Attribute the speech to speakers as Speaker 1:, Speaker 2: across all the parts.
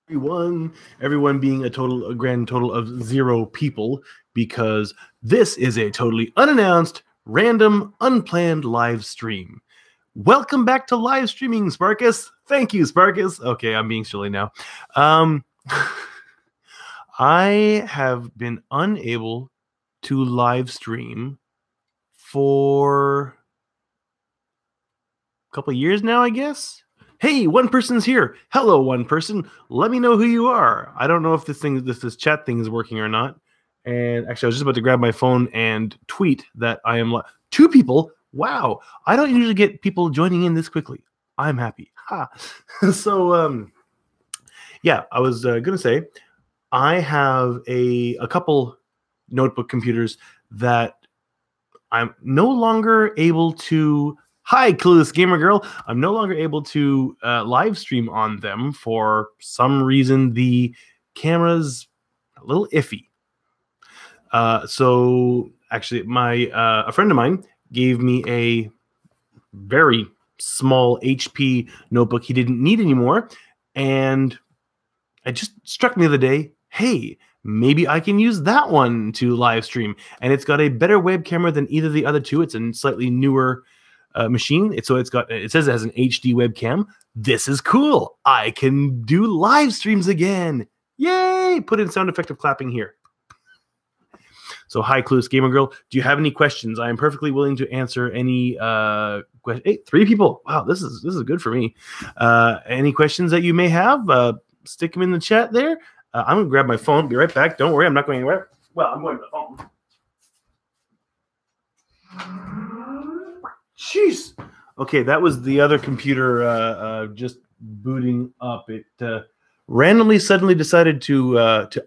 Speaker 1: Everyone being a grand total of 0 people, because this is a totally unannounced, random, unplanned live stream. Welcome back to live streaming, Sparkuus. Thank you, Sparkuus. Okay, I'm being silly now. Um, I have been unable to live stream for a couple of years now, I guess. Hey, one person's here. Hello, one person. Let me know who you are. I don't know if this chat thing is working or not. And actually, I was just about to grab my phone and tweet that I am 2 people. Wow, I don't usually get people joining in this quickly. I'm happy. Ha. So, yeah, I was gonna say I have a couple notebook computers that I'm no longer able to. Hi, Clueless Gamer Girl. I'm no longer able to live stream on them for some reason. The camera's a little iffy. So actually, a friend of mine gave me a very small HP notebook he didn't need anymore, and it just struck me the other day. Hey, maybe I can use that one to live stream, and it's got a better web camera than either of the other two. It's a slightly newer machine. It says it has an HD webcam. This is cool. I can do live streams again. Yay! Put in sound effect of clapping here. So, hi, Clueless Gamer Girl. Do you have any questions? I am perfectly willing to answer any questions. Hey, 3 people. Wow, this is good for me. Any questions that you may have, stick them in the chat there. I'm going to grab my phone. Be right back. Don't worry, I'm not going anywhere. Well, I'm going to the phone. Jeez. Okay, that was the other computer just booting up. It randomly suddenly decided to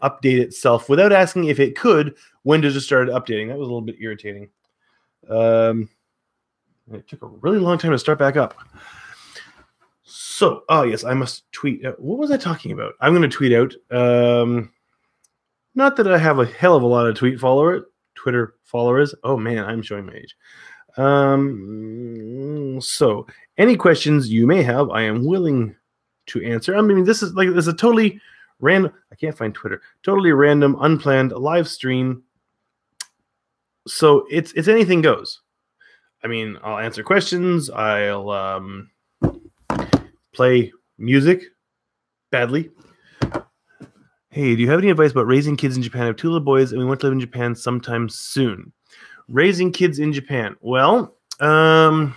Speaker 1: update itself without asking if it could when it just started updating. That was a little bit irritating. It took a really long time to start back up. So, yes, I must tweet. What was I talking about? I'm going to tweet out. Not that I have a hell of a lot of Twitter followers. Oh, man, I'm showing my age. So any questions you may have, I am willing to answer. I mean, this is a totally random. I can't find Twitter. Totally random, unplanned live stream. So it's anything goes. I mean, I'll answer questions. I'll play music badly. Hey, do you have any advice about raising kids in Japan? I have 2 little boys, and we want to live in Japan sometime soon. Raising kids in Japan. Well, I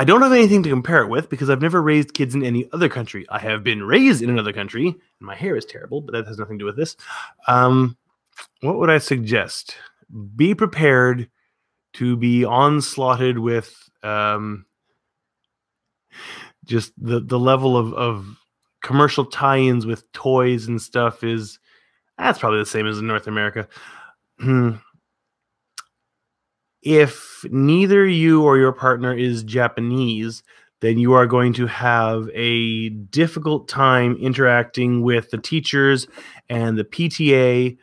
Speaker 1: don't have anything to compare it with because I've never raised kids in any other country. I have been raised in another country, and my hair is terrible, but that has nothing to do with this. What would I suggest? Be prepared to be onslaughted with just the level of commercial tie-ins with toys and stuff that's probably the same as in North America. If neither you or your partner is Japanese, then you are going to have a difficult time interacting with the teachers and the PTA,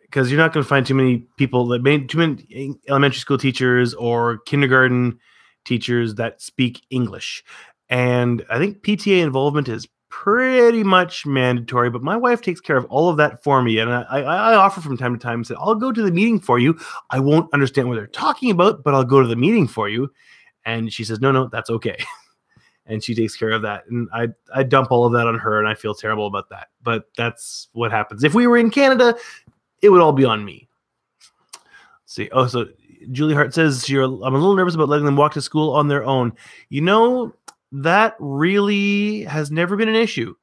Speaker 1: because you're not going to find too many people too many elementary school teachers or kindergarten teachers that speak English. And I think PTA involvement is pretty much mandatory, but my wife takes care of all of that for me. And I offer from time to time and say, I'll go to the meeting for you. I won't understand what they're talking about, but I'll go to the meeting for you. And she says, no, that's okay. And she takes care of that. And I dump all of that on her, and I feel terrible about that. But that's what happens. If we were in Canada, it would all be on me. Let's see. Oh, so Julie Hart says, I'm a little nervous about letting them walk to school on their own. You know, that really has never been an issue.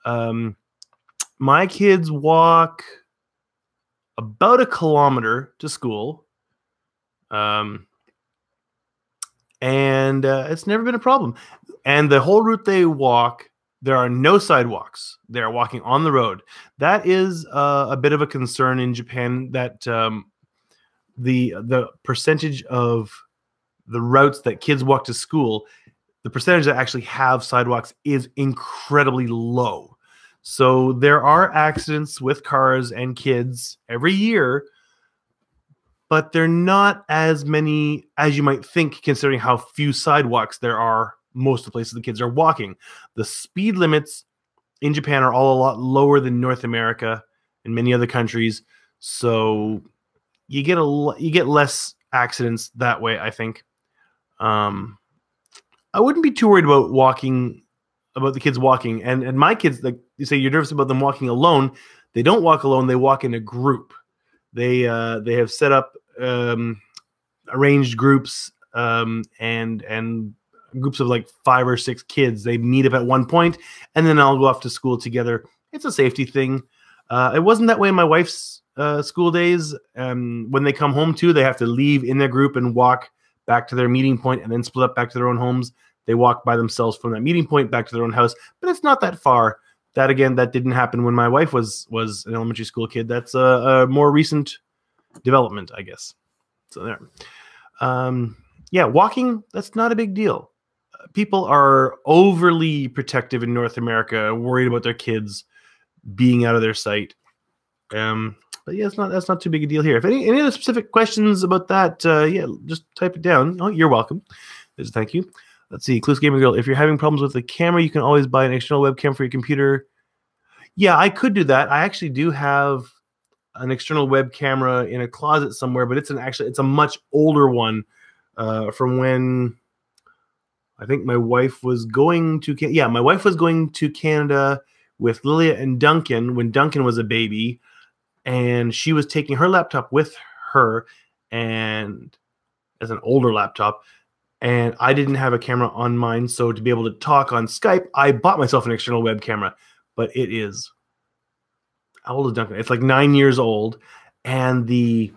Speaker 1: My kids walk about 1 kilometer to school. And it's never been a problem. And the whole route they walk, there are no sidewalks. They are walking on the road. That is a bit of a concern in Japan, that the percentage of the routes that kids walk to school, the percentage that actually have sidewalks is incredibly low. So there are accidents with cars and kids every year, but they're not as many as you might think, considering how few sidewalks there are. Most of the places the kids are walking. The speed limits in Japan are all a lot lower than North America and many other countries. So you get less accidents that way, I think. I wouldn't be too worried about the kids walking. And my kids, like you say, you're nervous about them walking alone. They don't walk alone. They walk in a group. They have set up arranged groups and groups of like 5 or 6 kids. They meet up at one point, and then I'll go off to school together. It's a safety thing. It wasn't that way in my wife's school days. When they come home too, they have to leave in their group and walk back to their meeting point and then split up back to their own homes. They walk by themselves from that meeting point back to their own house, but it's not that far. That didn't happen when my wife was an elementary school kid. That's a more recent development, I guess. So there. Walking, that's not a big deal. People are overly protective in North America, worried about their kids being out of their sight. But yeah, that's not too big a deal here. If any other specific questions about that, just type it down. Oh, you're welcome. Thank you. Let's see, Clues Gamer Girl. If you're having problems with the camera, you can always buy an external webcam for your computer. Yeah, I could do that. I actually do have an external web camera in a closet somewhere, but it's a much older one from when I think my wife was going to my wife was going to Canada with Lilia and Duncan when Duncan was a baby, and she was taking her laptop with her, and as an older laptop, and I didn't have a camera on mine, so to be able to talk on Skype, I bought myself an external web camera, but it is, how old is Duncan? It's like 9 years old, and the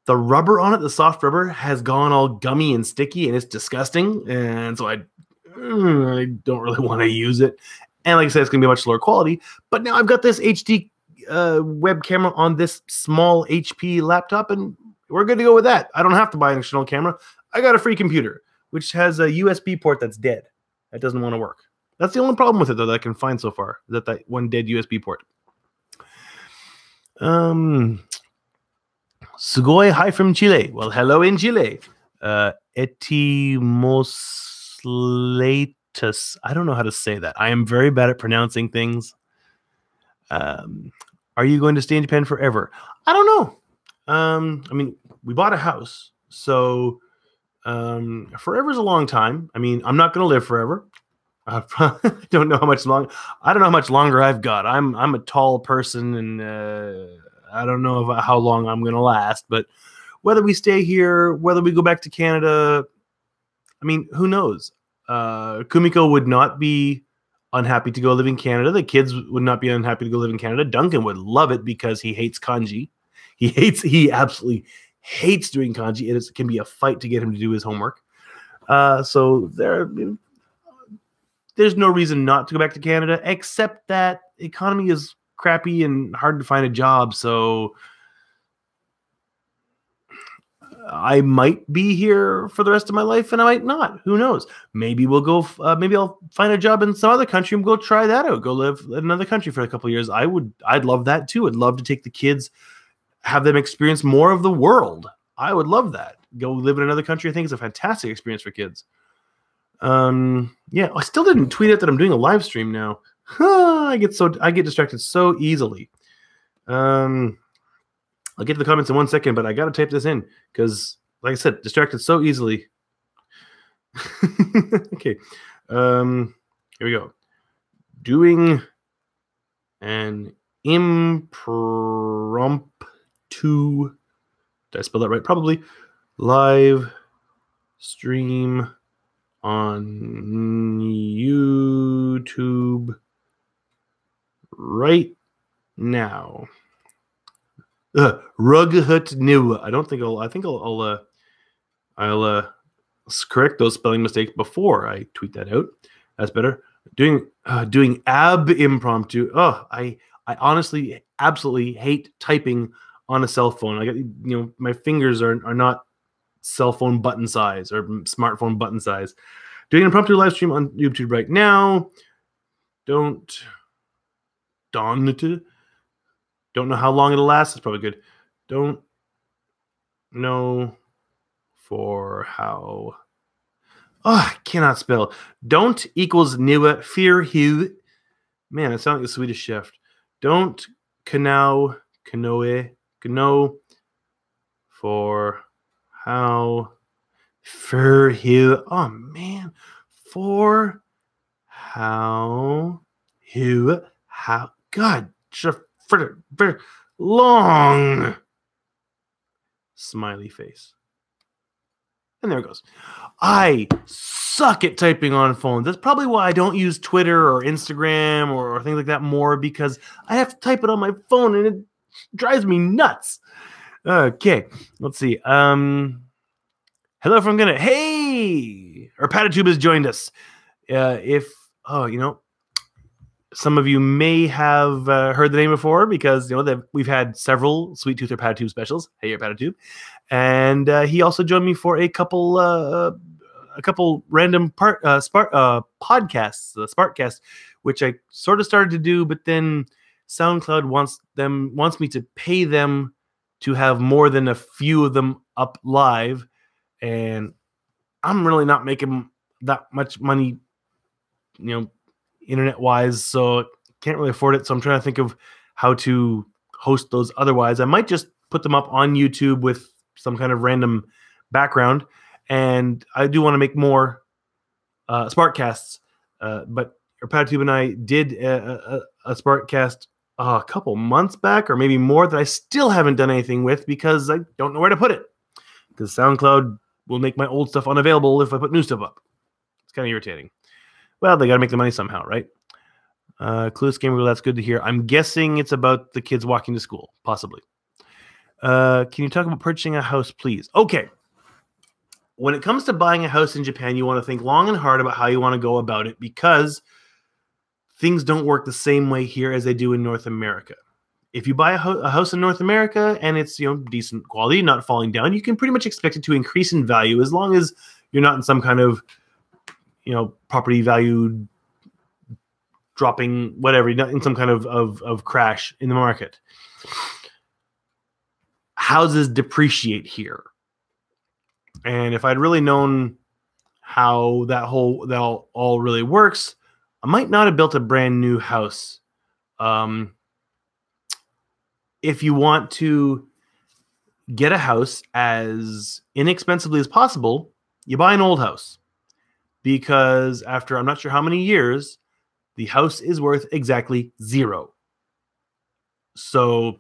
Speaker 1: rubber on it, the soft rubber, has gone all gummy and sticky, and it's disgusting, and so I don't really want to use it. And like I said, it's going to be much lower quality, but now I've got this HD web camera on this small HP laptop, and we're good to go with that. I don't have to buy an external camera. I got a free computer, which has a USB port that's dead. That doesn't want to work. That's the only problem with it, though, that I can find so far, is that one dead USB port. Sugoi, hi from Chile. Well, hello in Chile. Etimoslatus. I don't know how to say that. I am very bad at pronouncing things. Are you going to stay in Japan forever? I don't know. I mean, we bought a house, so forever is a long time. I mean, I'm not going to live forever. I don't know how much longer I've got. I'm a tall person, and I don't know how long I'm going to last. But whether we stay here, whether we go back to Canada, I mean, who knows? Kumiko would not be unhappy to go live in Canada. The kids would not be unhappy to go live in Canada. Duncan would love it because he hates kanji. He absolutely hates doing kanji. It can be a fight to get him to do his homework. So there's no reason not to go back to Canada, except that economy is crappy and hard to find a job. So I might be here for the rest of my life, and I might not. Who knows? Maybe we'll go. Maybe I'll find a job in some other country and go try that out. Go live in another country for a couple of years. I'd love that too. I'd love to take the kids, have them experience more of the world. I would love that. Go live in another country. I think it's a fantastic experience for kids. I still didn't tweet out that I'm doing a live stream now. I get distracted so easily. I'll get to the comments in 1 second, but I got to type this in because, like I said, distracted so easily. Okay. Here we go. Doing an impromptu, did I spell that right? Probably. Live stream on YouTube right now. Rughut new. I think I'll correct those spelling mistakes before I tweet that out. That's better. Doing ab impromptu. Oh, I honestly absolutely hate typing on a cell phone. I get, my fingers are not cell phone button size or smartphone button size. Doing an impromptu live stream on YouTube right now. Don't Don't know how long it'll last. It's probably good. Don't know for how. Oh, I cannot spell. Don't equals nieuwe fear hu. Man, it sounds like a Swedish chef. Don't kanoe for how for who. Oh man, for how who how God for long smiley face. And there it goes. I suck at typing on phones. That's probably why I don't use Twitter or Instagram or things like that more, because I have to type it on my phone and it drives me nuts. Okay, let's see. Hello from Gonna. Hey! Our Patatube has joined us. Some of you may have heard the name before because we've had several Sweet Tooth or Patatube specials. Hey, your Patatube, and he also joined me for a couple random podcasts, the Sparkuus, which I sort of started to do, but then SoundCloud wants me to pay them to have more than a few of them up live, and I'm really not making that much money, internet-wise, so can't really afford it. So I'm trying to think of how to host those otherwise. I might just put them up on YouTube with some kind of random background, and I do want to make more Sparkcasts, but Patatube and I did a Sparkcast a couple months back, or maybe more, that I still haven't done anything with because I don't know where to put it, because SoundCloud will make my old stuff unavailable if I put new stuff up. It's kind of irritating. Well, they got to make the money somehow, right? Clueless Gamer, that's good to hear. I'm guessing it's about the kids walking to school, possibly. Can you talk about purchasing a house, please? Okay. When it comes to buying a house in Japan, you want to think long and hard about how you want to go about it, because things don't work the same way here as they do in North America. If you buy a house in North America and it's decent quality, not falling down, you can pretty much expect it to increase in value as long as you're not in some kind of property value dropping, whatever, not in some kind of crash in the market. Houses depreciate here. And if I'd really known how that all really works, I might not have built a brand new house. If you want to get a house as inexpensively as possible, you buy an old house. Because after I'm not sure how many years, the house is worth exactly zero. So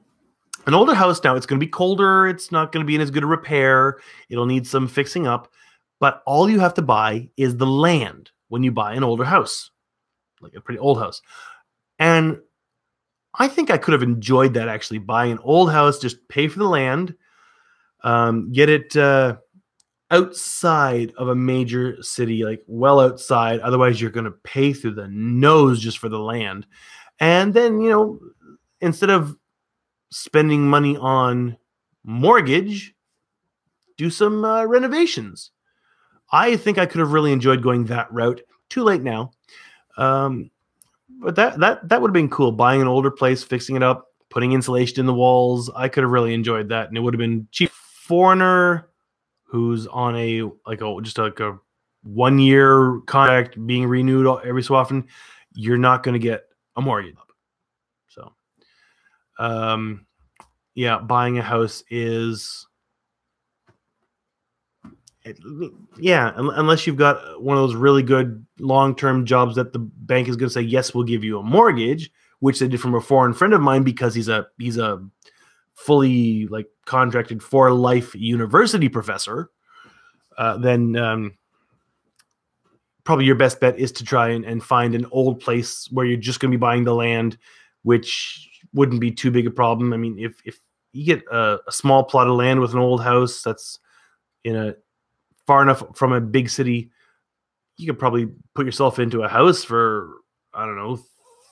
Speaker 1: an older house now, it's going to be colder. It's not going to be in as good a repair. It'll need some fixing up. But all you have to buy is the land when you buy an older house, like a pretty old house. And I think I could have enjoyed that, actually, buying an old house, just pay for the land, get it outside of a major city, like well outside. Otherwise, you're going to pay through the nose just for the land. And then, instead of spending money on mortgage, do some renovations. I think I could have really enjoyed going that route. Too late now. But that would have been cool. Buying an older place, fixing it up, putting insulation in the walls. I could have really enjoyed that, and it would have been cheap. Foreigner who's on a 1-year contract being renewed every so often, you're not going to get a mortgage. So, buying a house is, unless you've got one of those really good long-term jobs that the bank is going to say, yes, we'll give you a mortgage, which they did from a foreign friend of mine, because he's a fully contracted for life university professor. Then probably your best bet is to try and find an old place where you're just going to be buying the land, which wouldn't be too big a problem. I mean, if you get a small plot of land with an old house that's far enough from a big city, you could probably put yourself into a house for, I don't know,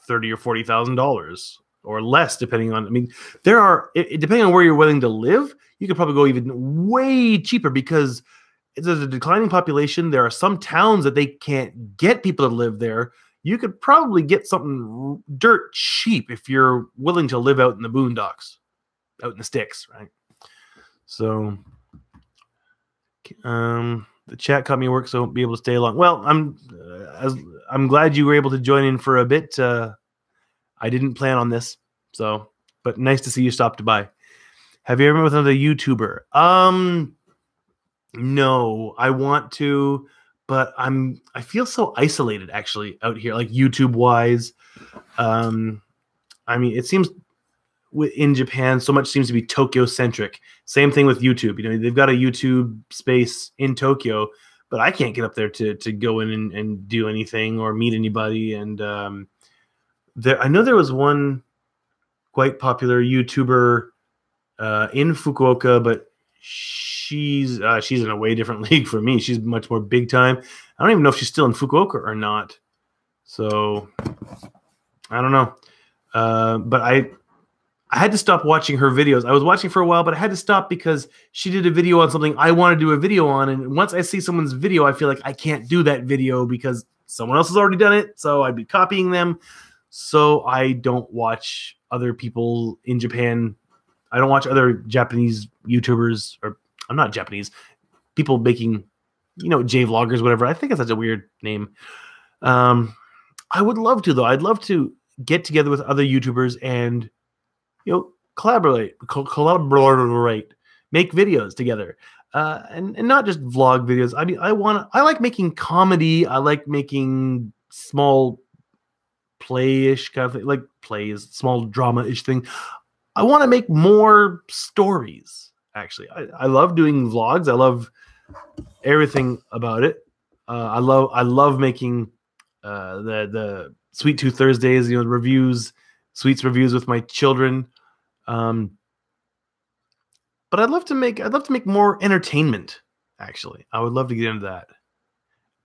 Speaker 1: $30,000 or $40,000 or less, depending on. I mean, depending on where you're willing to live, you could probably go even way cheaper, because there's a declining population. There are some towns that they can't get people to live there. you could probably get something dirt cheap if you're willing to live out in the boondocks, out in the sticks, right? So, the chat caught me at work, so I won't be able to stay long. Well, I'm glad you were able to join in for a bit. I didn't plan on this, so but nice to see you stopped by. Have you ever met with another YouTuber? No, I want to, but I feel so isolated actually out here, like YouTube wise. I mean, it seems in Japan, so much seems to be Tokyo centric. Same thing with YouTube. You know, they've got a YouTube space in Tokyo, but I can't get up there to go in and do anything or meet anybody. And I know there was one quite popular YouTuber in Fukuoka, but she's in a way different league from me. She's much more big time. I don't even know if she's still in Fukuoka or not. So I don't know. But I had to stop watching her videos. I was watching for a while, but I had to stop because she did a video on something I want to do a video on. And once I see someone's video, I feel like I can't do that video because someone else has already done it. So I'd be copying them. So I don't watch other people in Japan. I don't watch other Japanese YouTubers, or I'm not Japanese, people making, J-vloggers, whatever. I think it's such a weird name. I would love to, though. I'd love to get together with other YouTubers and, collaborate, make videos together. And not just vlog videos. I mean, I like making comedy. I like making small play-ish kind of thing, like plays, small drama-ish thing. I want to make more stories, actually. I love doing vlogs. I love everything about it. I love making the Sweet Tooth Thursdays, sweets reviews with my children. But I'd love to make more entertainment, actually. I would love to get into that.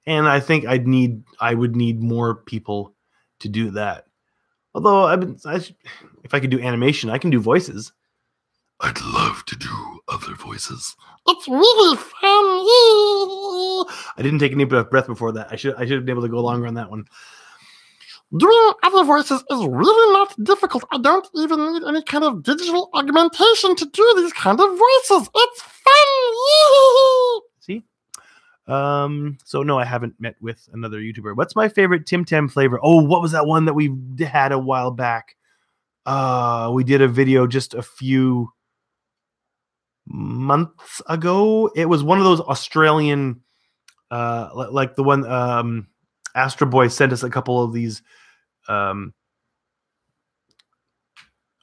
Speaker 1: And I think I would need more people to do that. Although if I could do animation, I can do voices. I'd love to do other voices. It's really fun. I didn't take any breath before that. I should have been able to go longer on that one.
Speaker 2: Doing other voices is really not difficult. I don't even need any kind of digital augmentation to do these kind of voices. It's fun.
Speaker 1: See? So no, I haven't met with another YouTuber. What's my favorite Tim Tam flavor? Oh, what was that one that we had a while back? We did a video just a few months ago. It was one of those Australian, like the one Astro Boy sent us a couple of these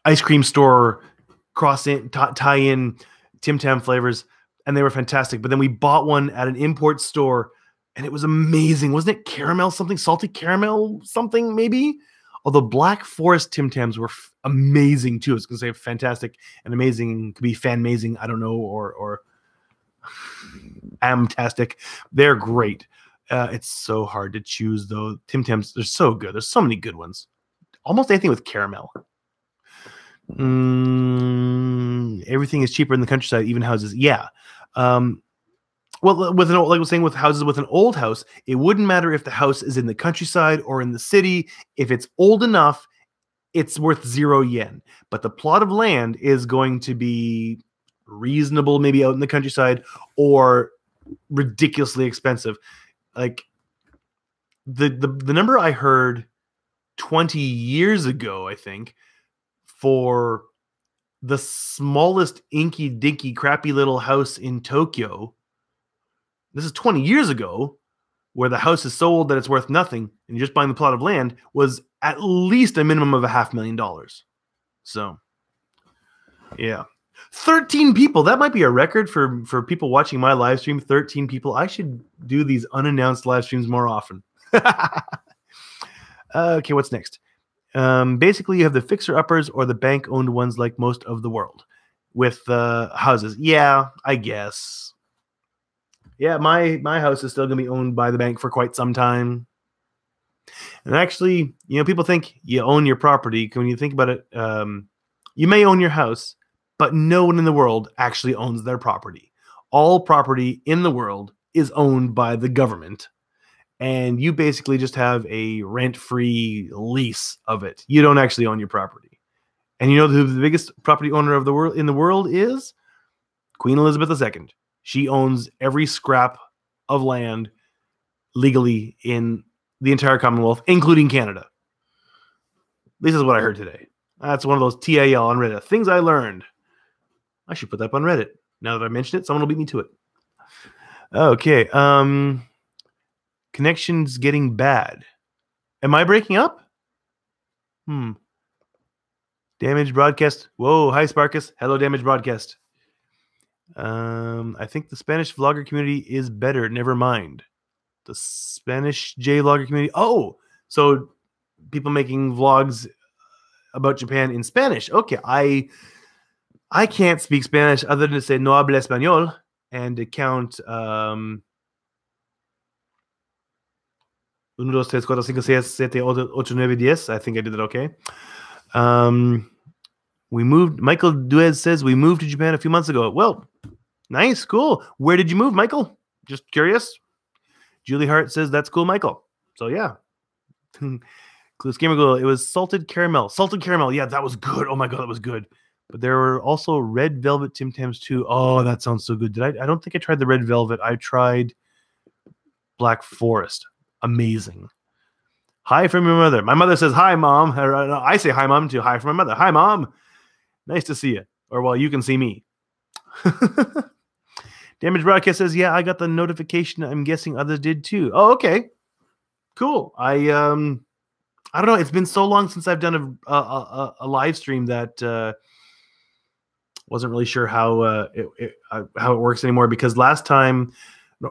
Speaker 1: ice cream store tie-in Tim Tam flavors. And they were fantastic. But then we bought one at an import store, and it was amazing. Wasn't it caramel something? Salty caramel something, maybe? Although Black Forest Tim Tams were amazing, too. I was going to say fantastic and amazing. Could be fan-mazing, I don't know, or amtastic. They're great. It's so hard to choose, though. Tim Tams, they're so good. There's so many good ones. Almost anything with caramel. Everything is cheaper in the countryside, even houses. Yeah. Well, like I was saying, with houses with an old house, it wouldn't matter if the house is in the countryside or in the city. If it's old enough, it's worth 0 yen. But the plot of land is going to be reasonable, maybe out in the countryside, or ridiculously expensive. Like the number I heard 20 years ago, I think, for the smallest inky dinky crappy little house in Tokyo. This is 20 years ago, where the house is so old that it's worth nothing, and you're just buying the plot of land, was at least a minimum of $500,000. So, yeah. 13 people. That might be a record for people watching my live stream. 13 people. I should do these unannounced live streams more often. Okay, what's next? Basically, you have the fixer-uppers or the bank-owned ones like most of the world with houses. Yeah, I guess. Yeah, my house is still going to be owned by the bank for quite some time. And actually, people think you own your property. When you think about it, you may own your house, but no one in the world actually owns their property. All property in the world is owned by the government. and you basically just have a rent-free lease of it. You don't actually own your property. And you know who the biggest property owner of the world is? Queen Elizabeth II. She owns every scrap of land legally in the entire Commonwealth, including Canada. This is what I heard today. That's one of those TAL on Reddit. Things I learned. I should put that up on Reddit. Now that I mentioned it, someone will beat me to it. Okay. Connection's getting bad. Am I breaking up? Damaged broadcast. Whoa. Hi, Sparkuus. Hello, damaged broadcast. I think the Spanish vlogger community is better. Never mind. The Spanish J vlogger community. Oh, so people making vlogs about Japan in Spanish. Okay, I can't speak Spanish other than to say no habla español and to count 1, 2, 3, 4, 5, 6, 7, 8, 9, 10. I think I did that okay. We moved. Michael Duez says we moved to Japan a few months ago. Well, nice, cool. Where did you move, Michael? Just curious. Julie Hart says that's cool, Michael. So yeah. Clues Gamer Girl, it was salted caramel. Salted caramel. Yeah, that was good. Oh my god, that was good. But there were also red velvet Tim Tams too. Oh, that sounds so good. I don't think I tried the red velvet. I tried Black Forest. Amazing. Hi from your mother. My mother says hi, mom. I say hi, mom too. Hi from my mother. Hi, mom. Nice to see you. Or well, you can see me. Damage Broadcast says, yeah, I got the notification. I'm guessing others did too. Oh, okay. Cool. I don't know. It's been so long since I've done a live stream that wasn't really sure how it works anymore, because last time,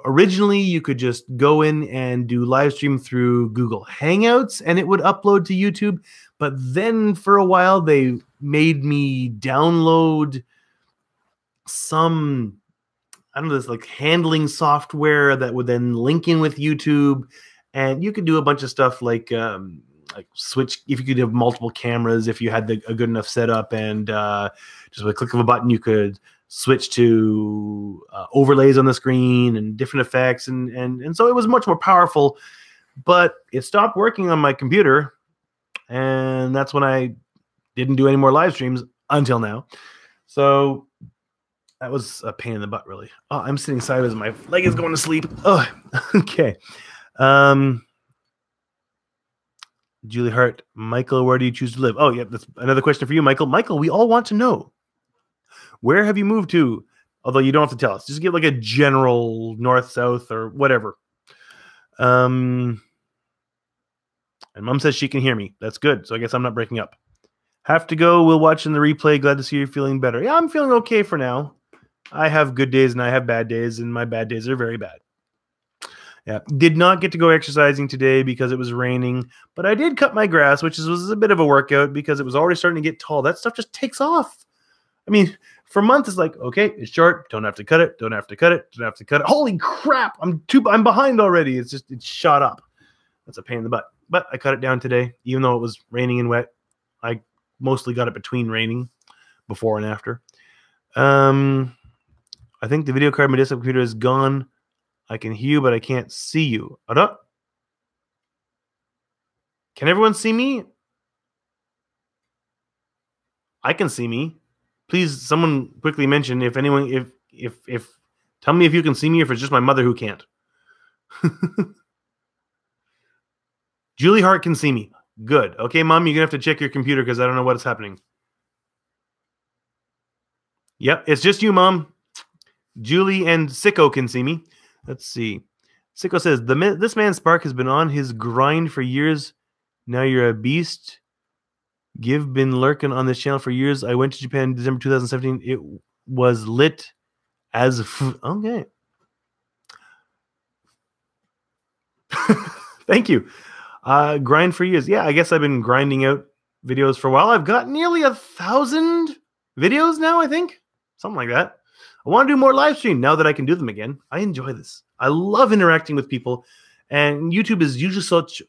Speaker 1: originally you could just go in and do live stream through Google Hangouts and it would upload to YouTube. But then for a while they made me download some, I don't know, this like handling software that would then link in with YouTube, and you could do a bunch of stuff like switch, if you could have multiple cameras, if you had a good enough setup, and just with a click of a button you could switch to overlays on the screen and different effects, and so it was much more powerful. But it stopped working on my computer, and that's when I didn't do any more live streams until now. So that was a pain in the butt, really. Oh, I'm sitting sideways. My leg is going to sleep. Oh, okay. Julie Hart, Michael, where do you choose to live? Oh, yeah, that's another question for you, Michael. Michael, we all want to know, where have you moved to? Although you don't have to tell us. Just give like a general north, south, or whatever. And Mom says she can hear me. That's good. So I guess I'm not breaking up. Have to go. We'll watch in the replay. Glad to see you're feeling better. Yeah, I'm feeling okay for now. I have good days and I have bad days, and my bad days are very bad. Yeah, did not get to go exercising today because it was raining, but I did cut my grass, which was a bit of a workout because it was already starting to get tall. That stuff just takes off. I mean, for months it's like, okay, it's short, don't have to cut it, don't have to cut it, don't have to cut it. Holy crap, I'm behind already. It's shot up. That's a pain in the butt. But I cut it down today, even though it was raining and wet. I mostly got it between raining, before and after. I think the video card, my desktop computer is gone. I can hear you, but I can't see you. Can everyone see me? I can see me. Please, someone quickly mention if anyone, if tell me if you can see me, or if it's just my mother who can't. Julie Hart can see me. Good. Okay, Mom, you're going to have to check your computer because I don't know what's happening. Yep, it's just you, Mom. Julie and Sicko can see me. Let's see. Sicko says, this man Spark has been on his grind for years. Now you're a beast. Give been lurking on this channel for years. I went to Japan in December 2017. It was lit as okay. Thank you. Grind for years. Yeah, I guess I've been grinding out videos for a while. I've got nearly 1,000 videos now, I think. Something like that. I want to do more live stream now that I can do them again. I enjoy this. I love interacting with people. And YouTube is usually such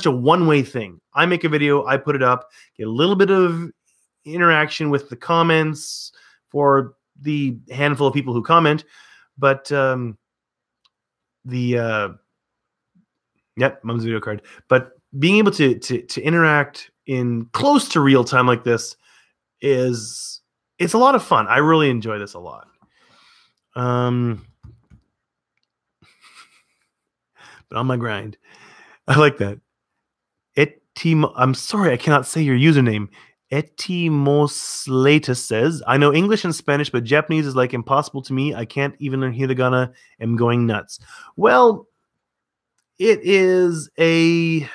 Speaker 1: a one-way thing. I make a video, I put it up, get a little bit of interaction with the comments for the handful of people who comment. But the Yep, mom's video card. But being able to interact in close to real time like this it's a lot of fun. I really enjoy this a lot. But on my grind, I like that. I'm sorry, I cannot say your username. Etimoslatus says, I know English and Spanish, but Japanese is like impossible to me. I can't even learn hiragana. I'm going nuts. Well, it's a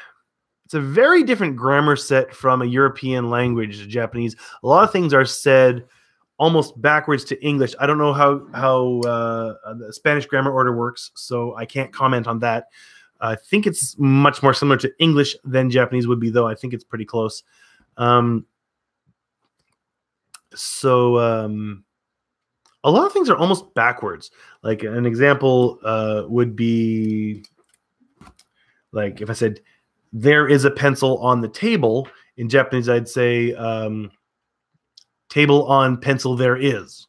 Speaker 1: very different grammar set from a European language, Japanese. A lot of things are said almost backwards to English. I don't know how the Spanish grammar order works, so I can't comment on that. I think it's much more similar to English than Japanese would be, though. I think it's pretty close. A lot of things are almost backwards. Like an example would be like if I said, there is a pencil on the table. In Japanese, I'd say, table on pencil there is.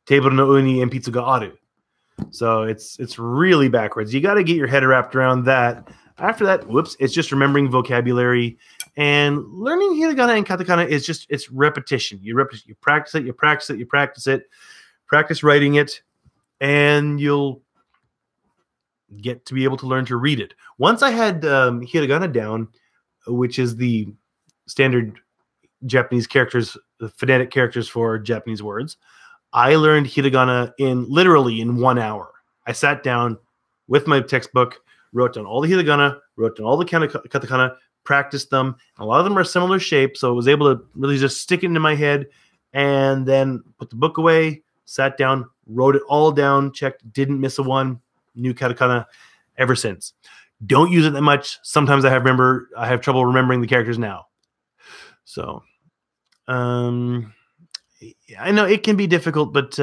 Speaker 1: Table no ue ni enpitsu ga aru. So it's really backwards. You got to get your head wrapped around that. After that, whoops, it's just remembering vocabulary. And learning hiragana and katakana is just, it's repetition. You practice it, you practice it, you practice it. Practice writing it, and you'll get to be able to learn to read it. Once I had hiragana down, which is the standard Japanese characters, the phonetic characters for Japanese words, I learned hiragana literally in 1 hour. I sat down with my textbook, wrote down all the hiragana, wrote down all the katakana, practiced them. A lot of them are similar shape, so I was able to really just stick it into my head and then put the book away, sat down, wrote it all down, checked, didn't miss a one, new katakana ever since. Don't use it that much. Sometimes I have trouble remembering the characters now. So, I know it can be difficult, but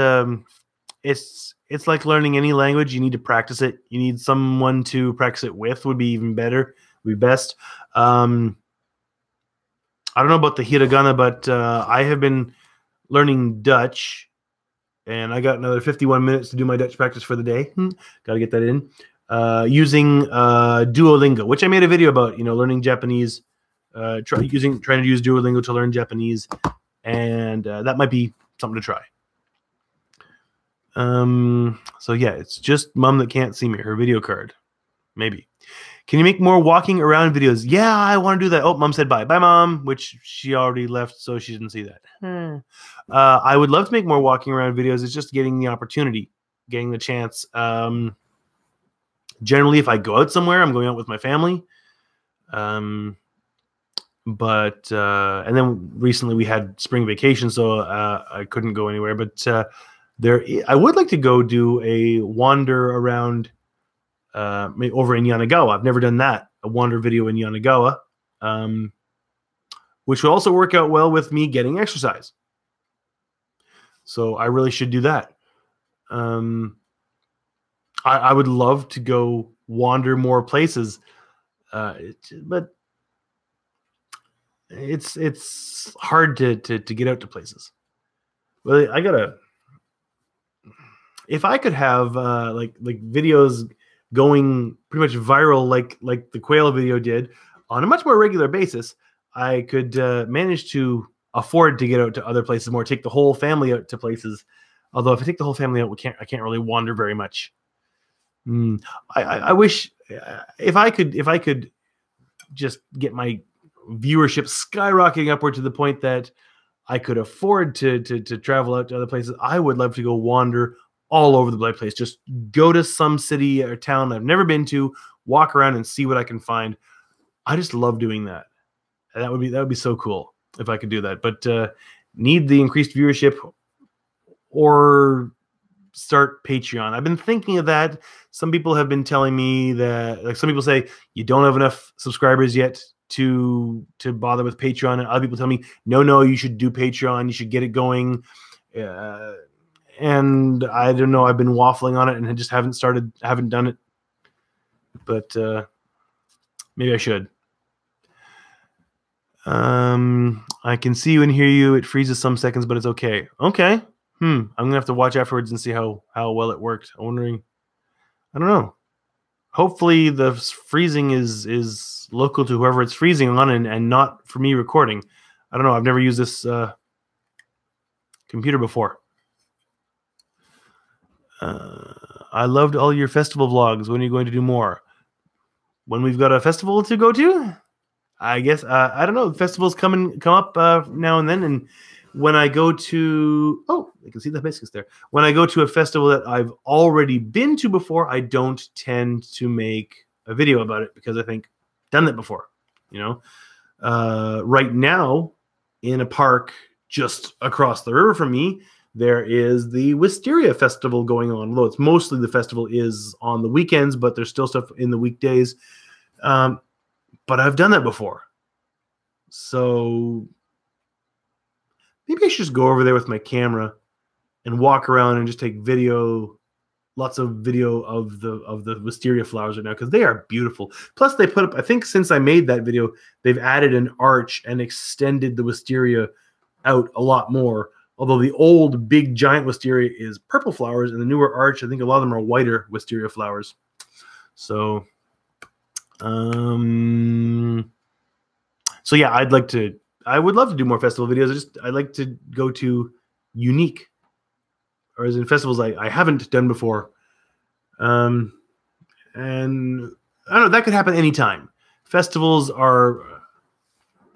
Speaker 1: it's like learning any language. You need to practice it. You need someone to practice it with. Would be even better. Would be best. I don't know about the hiragana, but I have been learning Dutch, and I got another 51 minutes to do my Dutch practice for the day. Got to get that in. Using Duolingo, which I made a video about. Learning Japanese. Trying to use Duolingo to learn Japanese, and that might be something to try. So yeah, it's just mom that can't see me. Her video card, maybe. Can you make more walking around videos? Yeah, I want to do that. Oh, mom said bye. Bye, mom, which she already left, so she didn't see that. I would love to make more walking around videos. It's just getting the opportunity, getting the chance. Generally, if I go out somewhere, I'm going out with my family. But and then recently we had spring vacation, so I couldn't go anywhere. But I would like to go do a wander around over in Yanagawa. I've never done that, a wander video in Yanagawa, which will also work out well with me getting exercise. So I really should do that. I would love to go wander more places, but it's hard to get out to places. Well, if I could have like videos going pretty much viral like the quail video did on a much more regular basis, I could manage to afford to get out to other places more, take the whole family out to places. Although if I take the whole family out, I can't really wander very much. I wish if I could just get my viewership skyrocketing upward to the point that I could afford to travel out to other places. I would love to go wander all over the place. Just go to some city or town I've never been to, walk around and see what I can find. I just love doing that. That would be so cool if I could do that. But need the increased viewership or start Patreon. I've been thinking of that. Some people have been telling me that, like, some people say you don't have enough subscribers yet to bother with Patreon, and other people tell me no, you should do Patreon, you should get it going. And I don't know, I've been waffling on it and I just haven't done it, but maybe I should. I can see you and hear you. It freezes some seconds, but it's okay. I'm gonna have to watch afterwards and see how well it worked. I don't know. hopefully the freezing is local to whoever it's freezing on and not for me recording. I don't know. I've never used this computer before. I loved all your festival vlogs. When are you going to do more? When we've got a festival to go to? I guess I don't know. Festivals come up now and then, and when I go to I can see the biscuits there. When I go to a festival that I've already been to before, I don't tend to make a video about it because I think I've done that before. Right now in a park just across the river from me, there is the Wisteria Festival going on. Although it's mostly the festival is on the weekends, but there's still stuff in the weekdays. But I've done that before. So maybe I should just go over there with my camera and walk around and just take lots of video of the wisteria flowers right now because they are beautiful. Plus they put up, I think since I made that video, they've added an arch and extended the wisteria out a lot more. Although the old big giant wisteria is purple flowers and the newer arch, I think a lot of them are whiter wisteria flowers. So So yeah, I would love to do more festival videos. I'd like to go to unique, or as in festivals I haven't done before. And I don't know, that could happen anytime. Festivals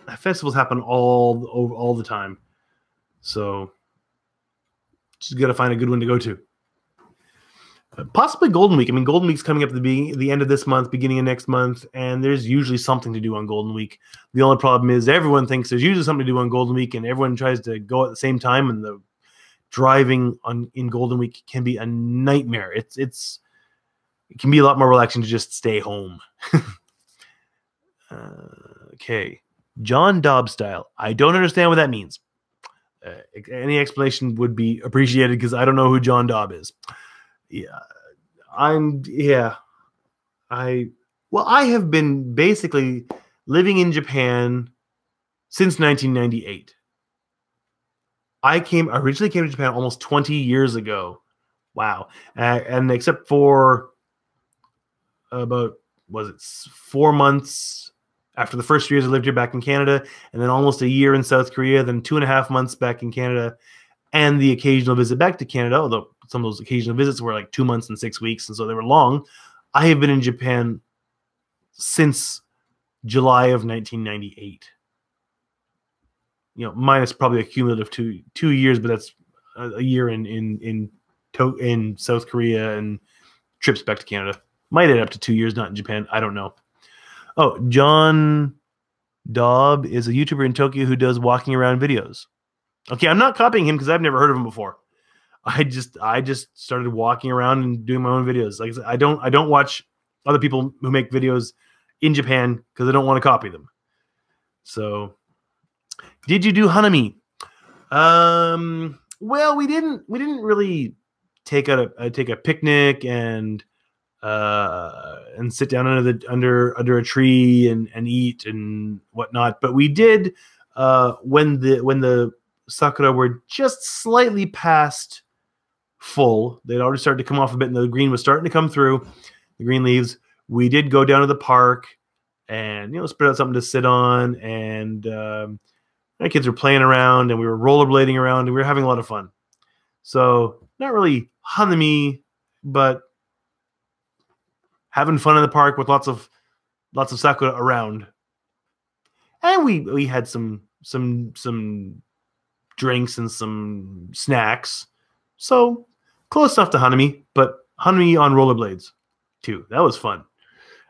Speaker 1: happen all the time. So just got to find a good one to go to. Possibly Golden Week. I mean, Golden Week's coming up at the end of this month, beginning of next month, and there's usually something to do on Golden Week. The only problem is everyone thinks there's usually something to do on Golden Week, and everyone tries to go at the same time, and the driving in Golden Week can be a nightmare. It can be a lot more relaxing to just stay home. Okay. John Dobb style. I don't understand what that means. Any explanation would be appreciated because I don't know who John Dobb is. I have been basically living in Japan since 1998. I originally came to Japan almost 20 years ago. Wow. And except for about, 4 months after the first 3 years I lived here back in Canada, and then almost a year in South Korea, then 2.5 months back in Canada, and the occasional visit back to Canada, although some of those occasional visits were like 2 months and 6 weeks, and so they were long. I have been in Japan since July of 1998. Minus probably a cumulative 2 years, but that's a year in South Korea and trips back to Canada. Might add up to 2 years, not in Japan. I don't know. Oh, John Dobb is a YouTuber in Tokyo who does walking around videos. Okay, I'm not copying him because I've never heard of him before. I just started walking around and doing my own videos. Like I said, I don't watch other people who make videos in Japan because I don't want to copy them. So, did you do Hanami? Well, we didn't really take a picnic and sit down under a tree and eat and whatnot. But we did when the sakura were just slightly past full. They'd already started to come off a bit, and the green was starting to come through. The green leaves. We did go down to the park and spread out something to sit on, and my kids were playing around, and we were rollerblading around, and we were having a lot of fun. So not really hanami, but having fun in the park with lots of sakura around. And we had some drinks and some snacks. So close enough to hanami, but hanami on rollerblades too. That was fun.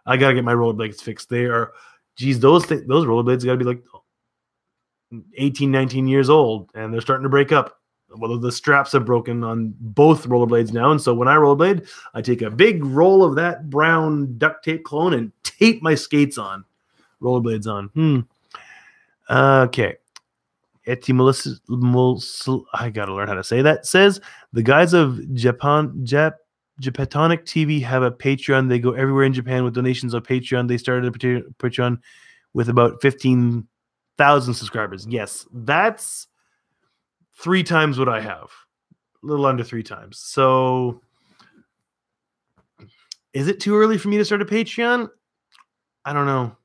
Speaker 1: I got to get my rollerblades fixed. They are, those rollerblades got to be like 18, 19 years old, and they're starting to break up. Well, the straps have broken on both rollerblades now, and so when I rollerblade, I take a big roll of that brown duct tape clone and tape my skates on. Rollerblades on. Okay. I gotta learn how to say that. Says the guys of Japatonic TV have a Patreon. They go everywhere in Japan with donations on Patreon. They started a Patreon with about 15,000 subscribers. Yes, that's 3 times what I have. A little under 3 times. So Is it too early for me to start a Patreon? I don't know.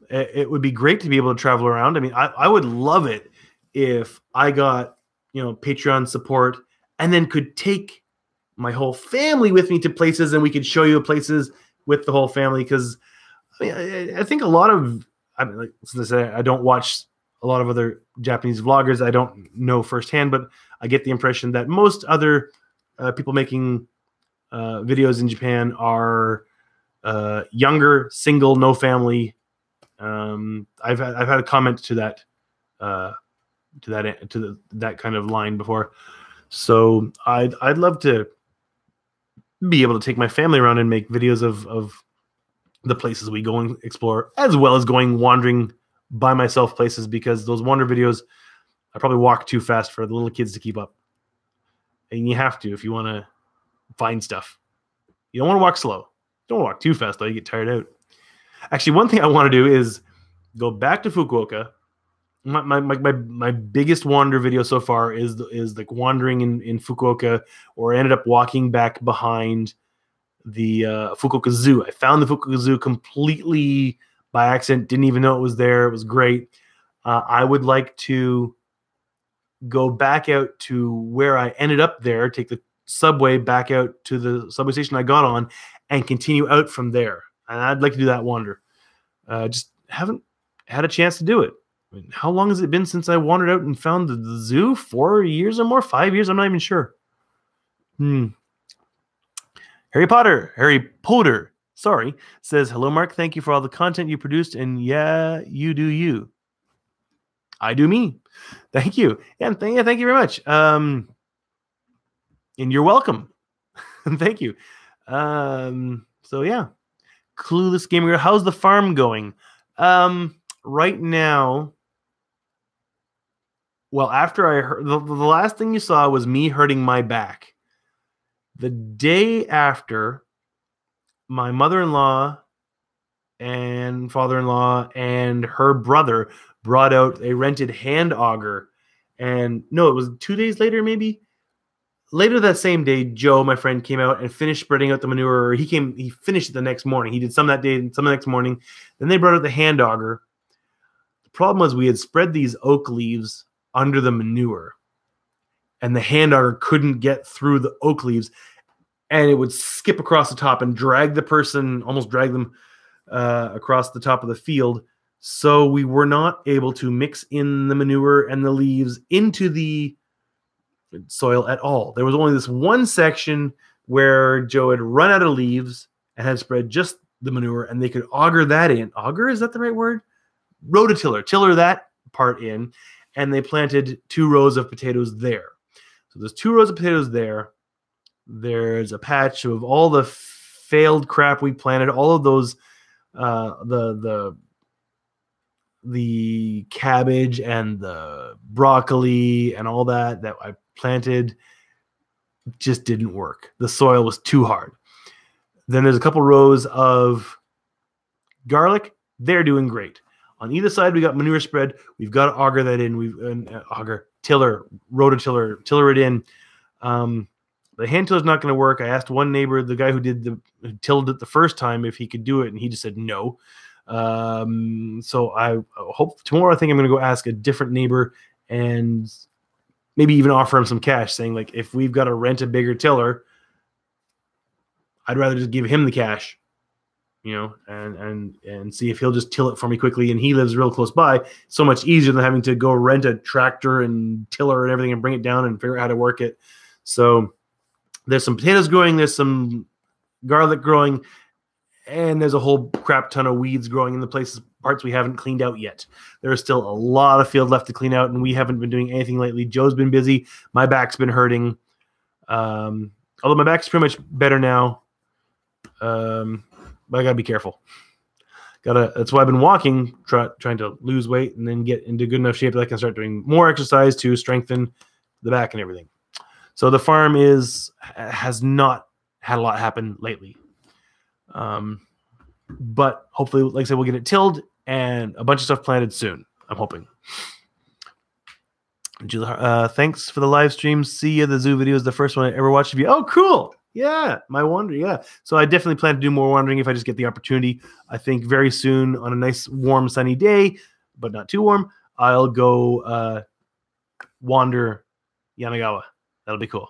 Speaker 1: It would be great to be able to travel around. I mean, I would love it if I got, Patreon support and then could take my whole family with me to places and we could show you places with the whole family. Because I think a lot of, like I say, I don't watch a lot of other Japanese vloggers. I don't know firsthand, but I get the impression that most other people making videos in Japan are younger, single, no family. I've had a comment to that that kind of line before. So I'd love to be able to take my family around and make videos of the places we go and explore, as well as going wandering by myself places, because those wander videos, I probably walk too fast for the little kids to keep up. And you have to if you want to find stuff. You don't want to walk slow. Don't walk too fast, though. You get tired out. Actually, one thing I want to do is go back to Fukuoka. My biggest wander video so far is like wandering in Fukuoka, or I ended up walking back behind the Fukuoka Zoo. I found the Fukuoka Zoo completely by accident. Didn't even know it was there. It was great. I would like to go back out to where I ended up there, take the subway back out to the subway station I got on, and continue out from there. And I'd like to do that wander. Just haven't had a chance to do it. I mean, how long has it been since I wandered out and found the zoo? 4 years or more? 5 years? I'm not even sure. Harry Potter, sorry, says, hello, Mark. Thank you for all the content you produced. And yeah, you do you. I do me. Thank you. And thank you very much. And you're welcome. Thank you. So yeah. Clueless Gamer, how's the farm going? Right now, well, after I heard the last thing you saw was me hurting my back. The day after, my mother-in-law and father-in-law and her brother brought out a rented hand auger. And no, it was 2 days later, maybe. Later that same day, Joe, my friend, came out and finished spreading out the manure. He finished it the next morning. He did some that day and some the next morning. Then they brought out the hand auger. The problem was we had spread these oak leaves under the manure, and the hand auger couldn't get through the oak leaves, and it would skip across the top and almost drag them across the top of the field. So we were not able to mix in the manure and the leaves into the soil at all. There was only this one section where Joe had run out of leaves and had spread just the manure, and they could auger that in. Auger, is that the right word? Tiller that part in, and they planted 2 rows of potatoes there. So there's 2 rows of potatoes there. There's a patch of all the failed crap we planted, all of those, the cabbage and the broccoli and all that I planted just didn't work. The soil was too hard. Then there's a couple rows of garlic. They're doing great. On either side, we got manure spread. We've got to auger that in. Tiller it in. The hand tiller is not going to work. I asked one neighbor, the guy who tilled it the first time, if he could do it, and he just said no. So I hope tomorrow, I think I'm going to go ask a different neighbor and maybe even offer him some cash, saying, like, if we've got to rent a bigger tiller, I'd rather just give him the cash, and see if he'll just till it for me quickly. And he lives real close by. So much easier than having to go rent a tractor and tiller and everything and bring it down and figure out how to work it. So there's some potatoes growing, there's some garlic growing, and there's a whole crap ton of weeds growing in the parts we haven't cleaned out yet. There is still a lot of field left to clean out, and we haven't been doing anything lately. Joe's been busy. My back's been hurting. Although my back's pretty much better now. But I gotta be careful. That's why I've been walking, trying to lose weight and then get into good enough shape that I can start doing more exercise to strengthen the back and everything. So the farm has not had a lot happen lately. But hopefully, like I said, we'll get it tilled and a bunch of stuff planted soon. I'm hoping. Thanks for the live stream. See ya. The zoo video is the first one I ever watched of you. Oh, cool. Yeah, my wander. Yeah. So I definitely plan to do more wandering if I just get the opportunity. I think very soon on a nice, warm, sunny day, but not too warm, I'll go wander Yanagawa. That'll be cool.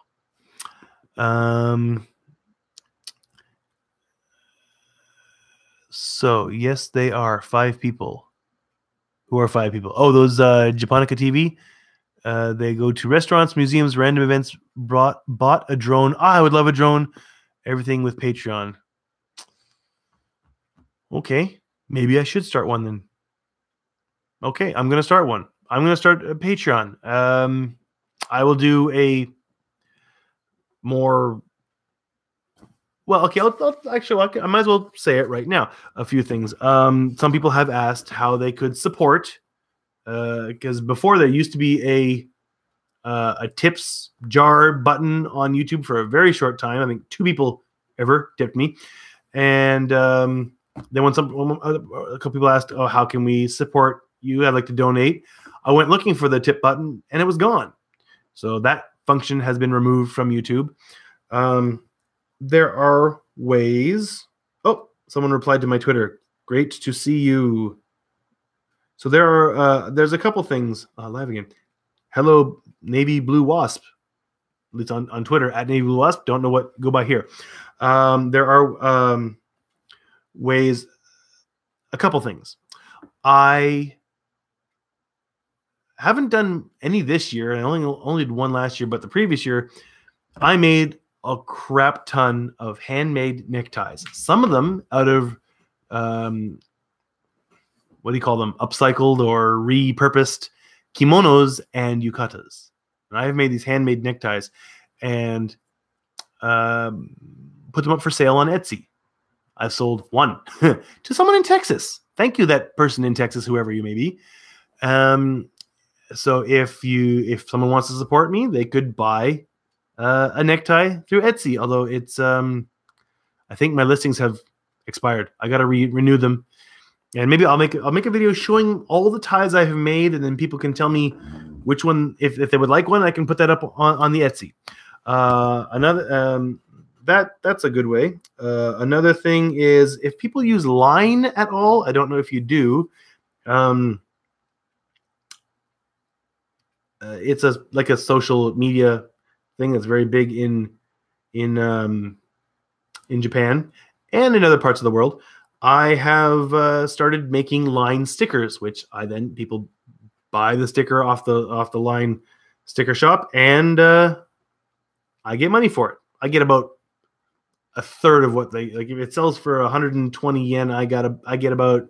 Speaker 1: So yes, they are 5 people. Who are 5 people? Oh, those Japonica TV. They go to restaurants, museums, random events. Bought a drone. I would love a drone. Everything with Patreon. Okay, maybe I should start one then. Okay, I'm gonna start one. I'm gonna start a Patreon. I will do a more. Well, okay. I might as well say it right now. A few things. Some people have asked how they could support, because before there used to be a tips jar button on YouTube for a very short time. I think 2 people ever tipped me, and then when a couple people asked, "Oh, how can we support you? I'd like to donate." I went looking for the tip button, and it was gone. So that function has been removed from YouTube. There are ways. Oh, someone replied to my Twitter. Great to see you. So there's a couple things live again. Hello, Navy Blue Wasp. At least on Twitter at Navy Blue Wasp. Don't know what go by here. There are ways. A couple things. I haven't done any this year. I only did one last year, but the previous year I made a crap ton of handmade neckties. Some of them out of what do you call them? Upcycled or repurposed kimonos and yukatas. And I've made these handmade neckties and put them up for sale on Etsy. I've sold one to someone in Texas. Thank you, that person in Texas, whoever you may be. So if someone wants to support me, they could buy a necktie through Etsy. Although it's I think my listings have expired. I got to renew them, and maybe I'll make a video showing all the ties I have made, and then people can tell me which one, if they would like one, I can put that up on the Etsy. That's a good way. Another thing is if people use Line at all. I don't know if you do. It's like a social media thing that's very big in Japan and in other parts of the world. I have started making Line stickers, which people buy the sticker off the Line sticker shop, and I get money for it. I get about a third of what they like. If it sells for 120 yen, I get about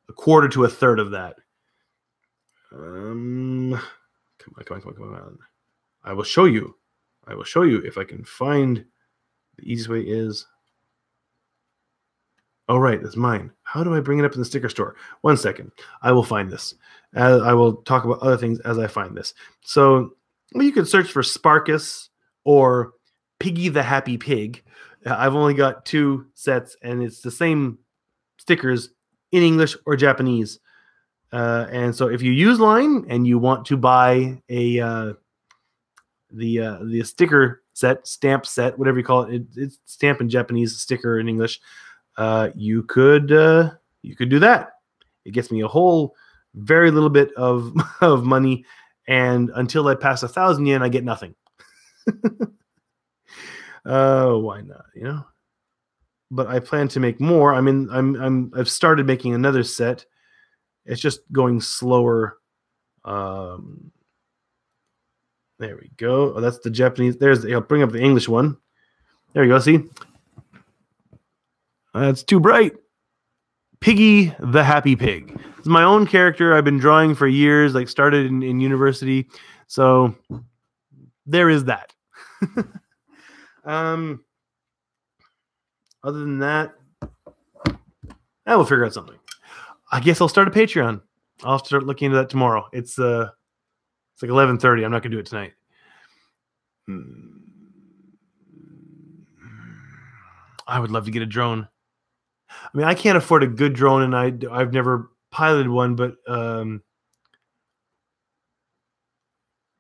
Speaker 1: a quarter to a third of that. Come on. I will show you if I can find. The easiest way is. Oh, right, that's mine. How do I bring it up in the sticker store? 1 second. I will find this. I will talk about other things as I find this. So you could search for Sparkuus or Piggy the Happy Pig. I've only got 2 sets, and it's the same stickers in English or Japanese. And so if you use Line and you want to buy the sticker set, stamp set, whatever you call it, it's stamp in Japanese, sticker in English. You could do that. It gets me a whole very little bit of money, and until I pass 1,000 yen, I get nothing. Why not? But I plan to make more. I've started making another set. It's just going slower. There we go. Oh, that's the Japanese. I'll bring up the English one. There you go. See? That's too bright. Piggy the Happy Pig. It's my own character. I've been drawing for years, started in university. So there is that. Other than that, I will figure out something. I guess I'll start a Patreon. I'll have to start looking into that tomorrow. It's like 11:30. I'm not going to do it tonight. I would love to get a drone. I can't afford a good drone, and I've never piloted one, but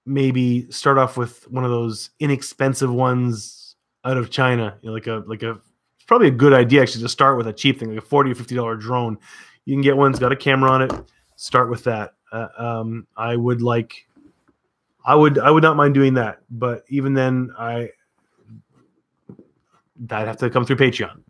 Speaker 1: maybe start off with one of those inexpensive ones out of China. You know, it's probably a good idea actually to start with a cheap thing, like a $40 or $50 drone. You can get one that's got a camera on it. Start with that. I would not mind doing that, but even then, I'd have to come through Patreon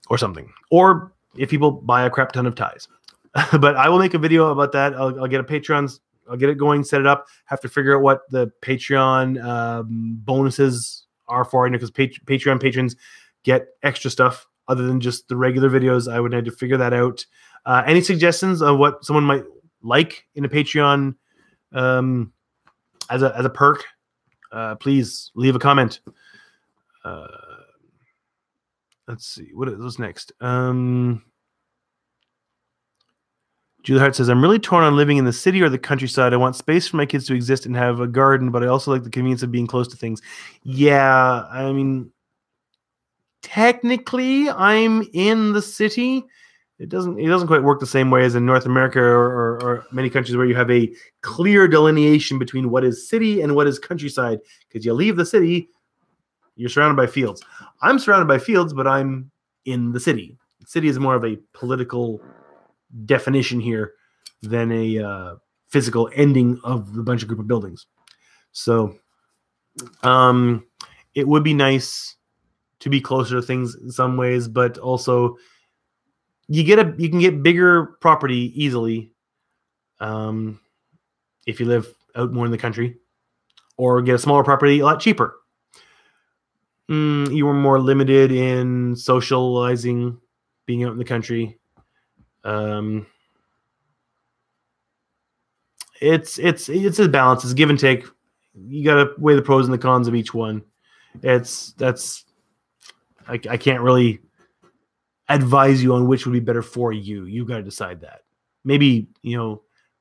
Speaker 1: or something, or if people buy a crap ton of ties. But I will make a video about that. I'll get a Patreon. I'll get it going, set it up. Have to figure out what the Patreon bonuses are for, because Patreon patrons get extra stuff other than just the regular videos. I would need to figure that out. Any suggestions on what someone might like in a Patreon as a perk? Please leave a comment. Let's see what's next. Julie Hart says, I'm really torn on living in the city or the countryside. I want space for my kids to exist and have a garden, but I also like the convenience of being close to things. Yeah, I mean, technically, I'm in the city. It doesn't quite work the same way as in North America or many countries where you have a clear delineation between what is city and what is countryside. Because you leave the city, you're surrounded by fields. I'm surrounded by fields, but I'm in the city. The city is more of a political definition here than a physical ending of a bunch of group of buildings. So it would be nice to be closer to things in some ways, but also you can get bigger property easily if you live out more in the country, or get a smaller property a lot cheaper. You were more limited in socializing, being out in the country. It's a balance. It's a give and take. You got to weigh the pros and the cons of each one. I can't really advise you on which would be better for you. You got to decide that. Maybe,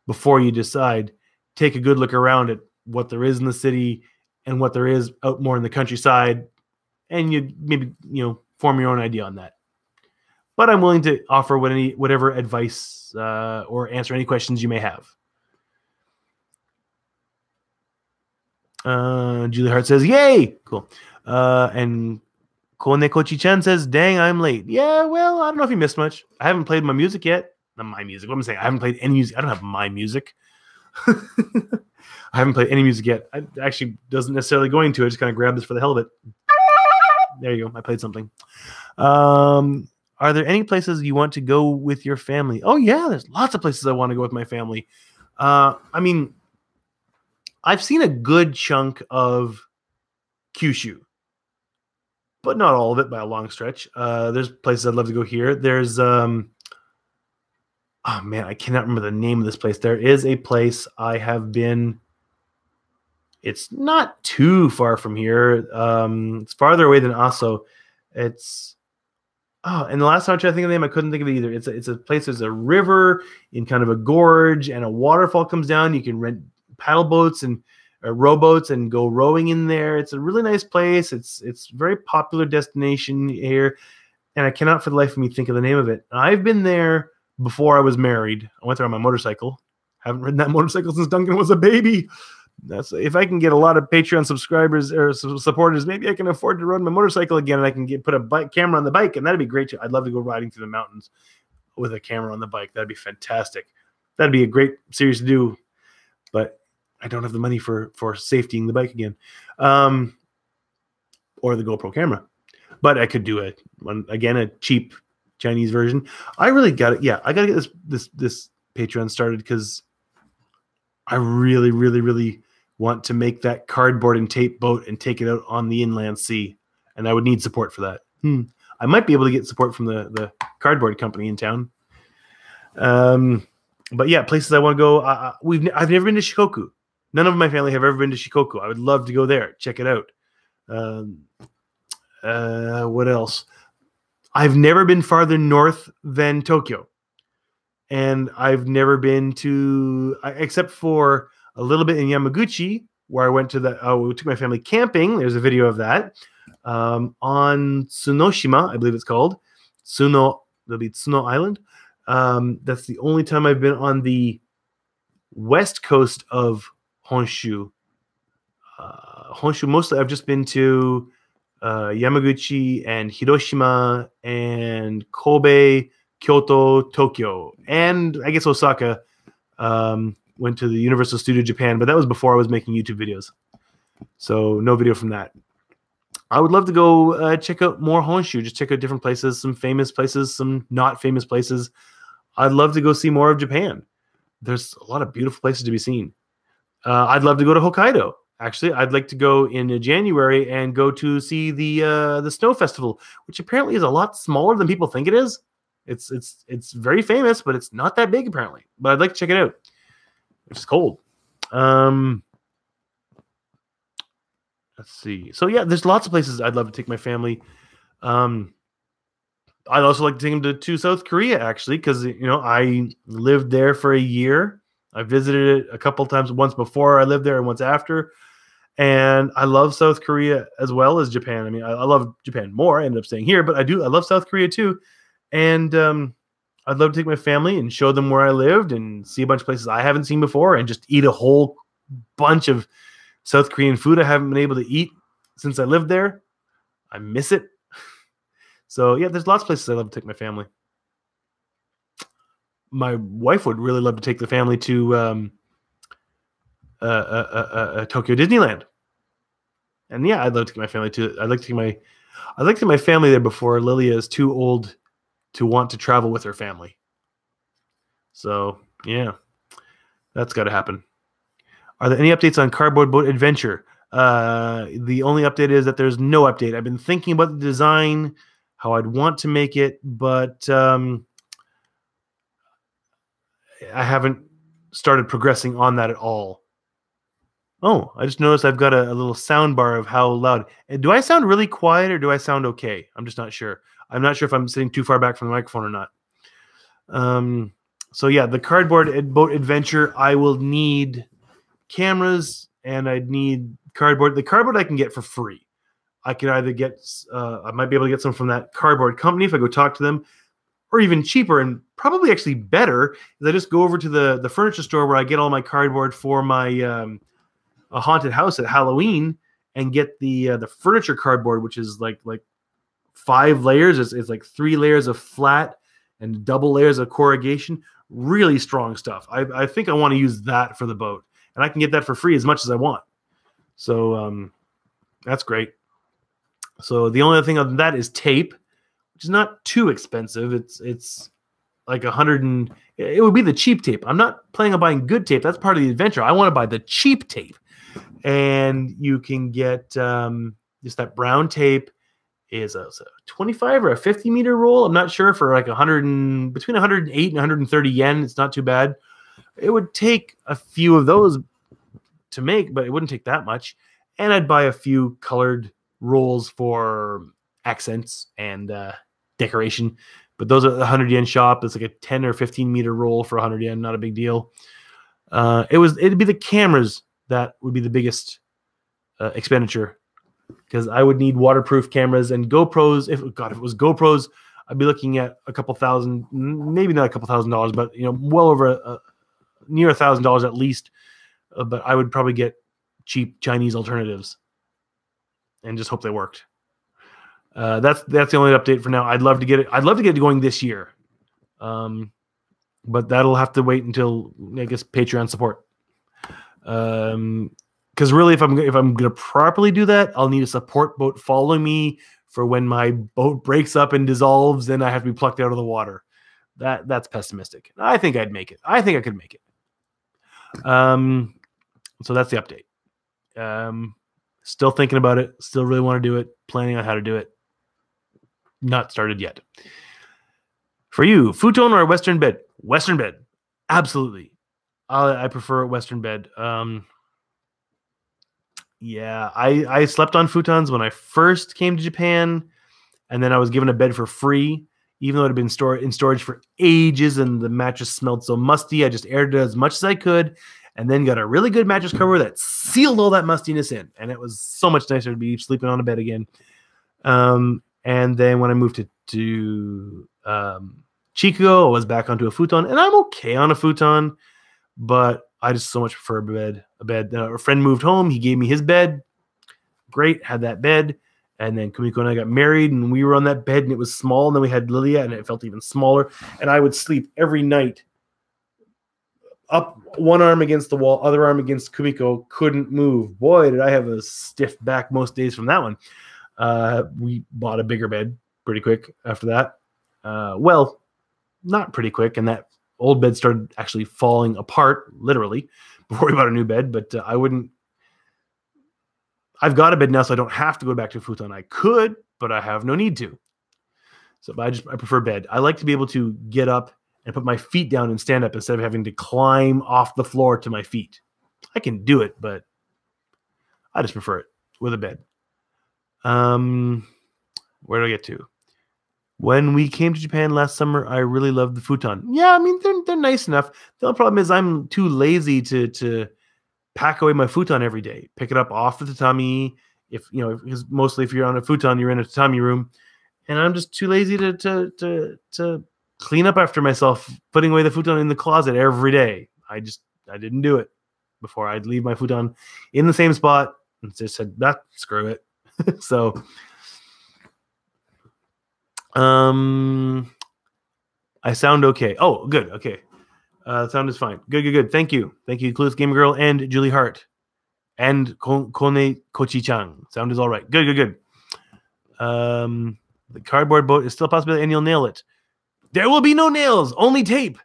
Speaker 1: before you decide, take a good look around at what there is in the city and what there is out more in the countryside, and you maybe, form your own idea on that. But I'm willing to offer whatever advice or answer any questions you may have. Julie Hart says, yay! Cool. And Konekochi-chan says, dang, I'm late. Yeah, well, I don't know if you missed much. I haven't played my music yet. Not my music. What am I saying? I haven't played any music. I don't have my music. I haven't played any music yet. I actually doesn't necessarily go into it. I just kind of grabbed this for the hell of it. There you go. I played something. Are there any places you want to go with your family? Oh, yeah. There's lots of places I want to go with my family. I mean, I've seen a good chunk of Kyushu, but not all of it by a long stretch. There's places I'd love to go here. There's, oh man, I cannot remember the name of this place. There is a place I have been. It's not too far from here. It's farther away than Aso. And the last time I tried to think of the name, I couldn't think of it either. It's a place. There's a river in kind of a gorge, and a waterfall comes down. You can rent paddle boats and rowboats and go rowing in there. It's a really nice place. It's a very popular destination here, and I cannot for the life of me think of the name of it. I've been there before I was married. I went there on my motorcycle. Haven't ridden that motorcycle since Duncan was a baby. That's if I can get a lot of Patreon subscribers or supporters, maybe I can afford to ride my motorcycle again, and I can put a camera on the bike, and that'd be great too. I'd love to go riding through the mountains with a camera on the bike. That'd be fantastic. That'd be a great series to do, but I don't have the money for safetying the bike again, or the GoPro camera. But I could do a cheap Chinese version. I really got it. Yeah, I got to get this Patreon started because I really, really, really want to make that cardboard and tape boat and take it out on the inland sea, and I would need support for that. I might be able to get support from the cardboard company in town. But yeah, places I want to go. I've never been to Shikoku. None of my family have ever been to Shikoku. I would love to go there, check it out. What else? I've never been farther north than Tokyo. And I've never been to, except for a little bit in Yamaguchi, where I went to we took my family camping. There's a video of that. On Tsunoshima, I believe it's called. There'll be Tsuno Island. That's the only time I've been on the west coast of Honshu. Honshu, mostly I've just been to Yamaguchi and Hiroshima and Kobe, Kyoto, Tokyo, and I guess Osaka. Went to the Universal Studio Japan, but that was before I was making YouTube videos. So no video from that. I would love to go check out more Honshu, just check out different places, some famous places, some not famous places. I'd love to go see more of Japan. There's a lot of beautiful places to be seen. I'd love to go to Hokkaido. Actually, I'd like to go in January and go to see the snow festival, which apparently is a lot smaller than people think it is. It's very famous, but it's not that big apparently. But I'd like to check it out. It's cold. Let's see. So yeah, there's lots of places I'd love to take my family. I'd also like to take them to South Korea actually, because I lived there for a year. I visited it a couple times, once before I lived there and once after. And I love South Korea as well as Japan. I mean, I love Japan more. I ended up staying here, but I love South Korea too. And I'd love to take my family and show them where I lived and see a bunch of places I haven't seen before and just eat a whole bunch of South Korean food I haven't been able to eat since I lived there. I miss it. So yeah, there's lots of places I love to take my family. My wife would really love to take the family to Tokyo Disneyland. And yeah, I'd love to take my family to. I'd like to take my family there before Lilia is too old to want to travel with her family. So yeah, that's got to happen. Are there any updates on Cardboard Boat Adventure? The only update is that there's no update. I've been thinking about the design, how I'd want to make it, but I haven't started progressing on that at all. Oh, I just noticed I've got a little sound bar of how loud. Do I sound really quiet or do I sound okay? I'm just not sure. I'm not sure if I'm sitting too far back from the microphone or not. So yeah, the Cardboard Boat Adventure, I will need cameras and I'd need cardboard. The cardboard I can get for free. I can either get, I might be able to get some from that cardboard company if I go talk to them, or even cheaper and probably actually better is I just go over to the furniture store where I get all my cardboard for my a haunted house at Halloween and get the furniture cardboard, which is like 5 layers. It's like 3 layers of flat and double layers of corrugation. Really strong stuff. I think I want to use that for the boat, and I can get that for free as much as I want. So that's great. So the only other thing other than that is tape, which is not too expensive. It's like it would be the cheap tape. I'm not planning on buying good tape. That's part of the adventure. I want to buy the cheap tape. And you can get just that brown tape is a 25 or a 50 meter roll. I'm not sure, for like between 108 and 130 yen. It's not too bad. It would take a few of those to make, but it wouldn't take that much. And I'd buy a few colored rolls for accents and decoration. But those are the 100 yen shop. It's like a 10 or 15 meter roll for 100 yen. Not a big deal. It'd be the cameras that would be the biggest expenditure, because I would need waterproof cameras and GoPros. If it was GoPros, I'd be looking at a couple thousand, maybe not a couple $1,000, but well over near $1,000 at least. But I would probably get cheap Chinese alternatives and just hope they worked. That's the only update for now. I'd love to get it going this year, but that'll have to wait until, I guess, Patreon support. Because really, if I'm going to properly do that, I'll need a support boat following me for when my boat breaks up and dissolves. Then I have to be plucked out of the water. That's pessimistic. I think I'd make it. I think I could make it. So that's the update. Still thinking about it. Still really want to do it. Planning on how to do it. Not started yet. For you, futon or a Western bed? Western bed. Absolutely. I prefer a Western bed. Yeah, I slept on futons when I first came to Japan, and then I was given a bed for free, even though it had been in storage for ages, and the mattress smelled so musty. I just aired it as much as I could, and then got a really good mattress cover that sealed all that mustiness in, and it was so much nicer to be sleeping on a bed again. And then when I moved to Chico, I was back onto a futon, and I'm okay on a futon, but I just so much prefer a bed. A friend moved home. He gave me his bed. Great. Had that bed. And then Kumiko and I got married, and we were on that bed, and it was small. And then we had Lilia, and it felt even smaller. And I would sleep every night up, one arm against the wall, other arm against Kumiko, couldn't move. Boy, did I have a stiff back most days from that one. We bought a bigger bed pretty quick after that. Well, not pretty quick, and that old bed started actually falling apart, literally, before we bought a new bed. But I've got a bed now, so I don't have to go back to a futon. I could, but I have no need to. So I prefer bed. I like to be able to get up and put my feet down and stand up instead of having to climb off the floor to my feet. I can do it, but I just prefer it with a bed. Where do I get to? When we came to Japan last summer, I really loved the futon. Yeah, I mean, they're nice enough. The only problem is I'm too lazy to pack away my futon every day. Pick it up off the tatami. Because mostly if you're on a futon, you're in a tatami room. And I'm just too lazy to clean up after myself, putting away the futon in the closet every day. I didn't do it before. I'd leave my futon in the same spot and just said, screw it. So, I sound okay. Oh, good. Okay. Sound is fine. Good. Thank you. Clueless Game Girl and Julie Hart and Kone Kochi-chan. Sound is all right. Good. The cardboard boat is still a possibility, and you'll nail it. There will be no nails, only tape.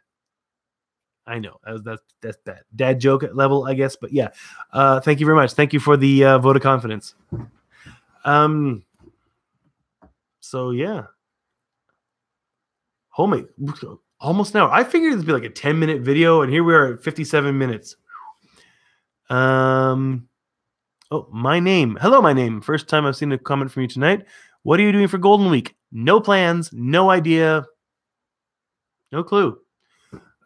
Speaker 1: I know that's bad. Dad joke level, I guess, but yeah. Thank you very much. Thank you for the vote of confidence. So yeah. Homemade, almost an hour. I figured it'd be like a 10-minute video, and here we are at 57 minutes. Oh, my name. Hello, my name. First time I've seen a comment from you tonight. What are you doing for Golden Week? No plans, no idea, no clue.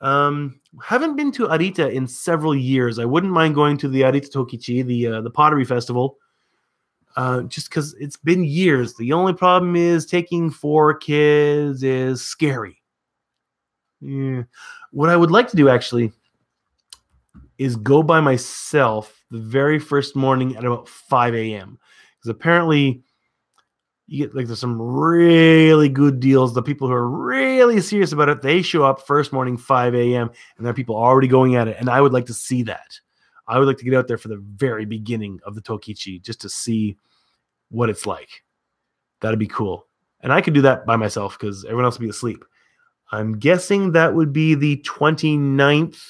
Speaker 1: Haven't been to Arita in several years. I wouldn't mind going to the Arita Tokichi, the pottery festival, just because it's been years. The only problem is taking 4 kids is scary. Yeah. What I would like to do actually is go by myself the very first morning at about 5 a.m. Because apparently you get there's some really good deals. The people who are really serious about it, they show up first morning 5 a.m. and there are people already going at it. And I would like to see that. I would like to get out there for the very beginning of the Tokichi just to see what it's like. That'd be cool. And I could do that by myself because everyone else would be asleep. I'm guessing that would be the 29th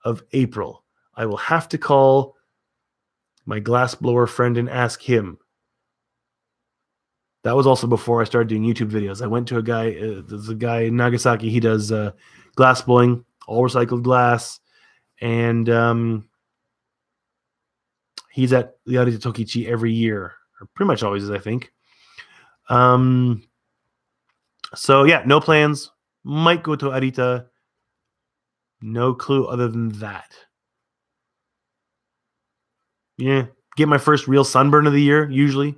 Speaker 1: of April. I will have to call my glassblower friend and ask him. That was also before I started doing YouTube videos. I went to a guy, there's a guy in Nagasaki, he does glass blowing, all recycled glass, and he's at the Arita Tokichi every year, or pretty much always is, I think. So yeah, no plans. Might go to Arita. No clue other than that. Yeah, get my first real sunburn of the year, usually.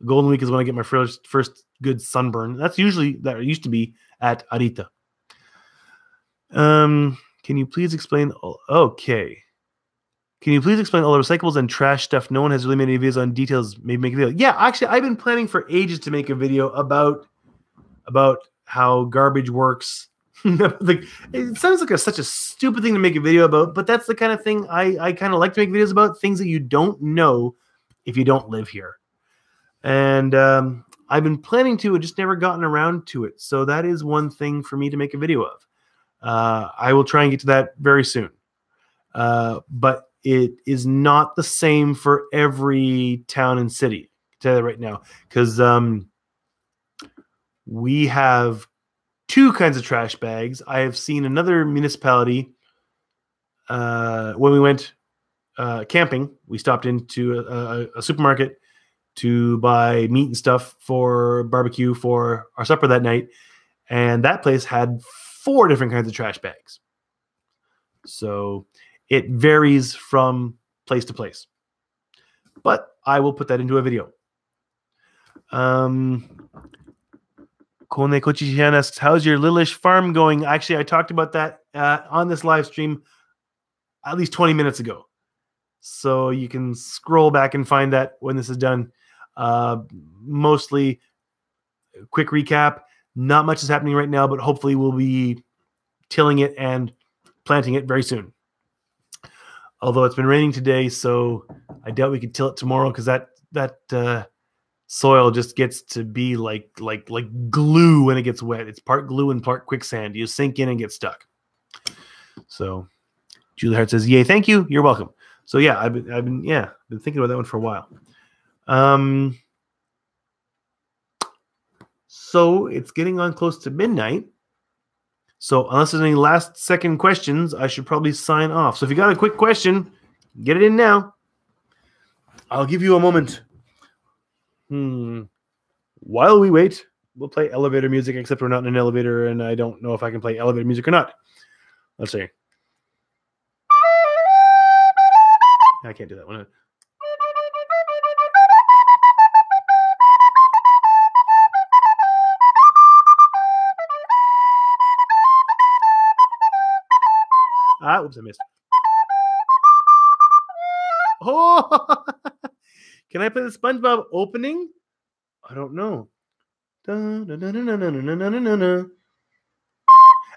Speaker 1: Golden Week is when I get my first good sunburn. That used to be at Arita. Can you please explain? Okay. Can you please explain all the recyclables and trash stuff? No one has really made any videos on details. Maybe make a video. Yeah, actually, I've been planning for ages to make a video about how garbage works. It sounds like such a stupid thing to make a video about, but that's the kind of thing I kind of like to make videos about, things that you don't know if you don't live here. And I've been planning to and just never gotten around to it. So that is one thing for me to make a video of. I will try and get to that very soon. But it is not the same for every town and city. I'll tell you that right now. Because we have 2 kinds of trash bags. I have seen another municipality when we went camping. We stopped into a supermarket to buy meat and stuff for barbecue for our supper that night. And that place had 4 different kinds of trash bags. So it varies from place to place. But I will put that into a video. Kone Kochi-chan asks, how's your Lilish farm going? Actually, I talked about that on this live stream at least 20 minutes ago. So you can scroll back and find that when this is done. Mostly quick recap. Not much is happening right now, but hopefully we'll be tilling it and planting it very soon. Although it's been raining today, so I doubt we could till it tomorrow because that soil just gets to be like glue when it gets wet. It's part glue and part quicksand. You sink in and get stuck. So Julie Hart says, "Yay, thank you. You're welcome." So yeah, I've been thinking about that one for a while. So it's getting on close to midnight. So unless there's any last second questions, I should probably sign off. So if you got a quick question, get it in now. I'll give you a moment. While we wait, we'll play elevator music, except we're not in an elevator, and I don't know if I can play elevator music or not. Let's see. I can't do that one. Oops, I missed. Oh, can I play the SpongeBob opening? I don't know.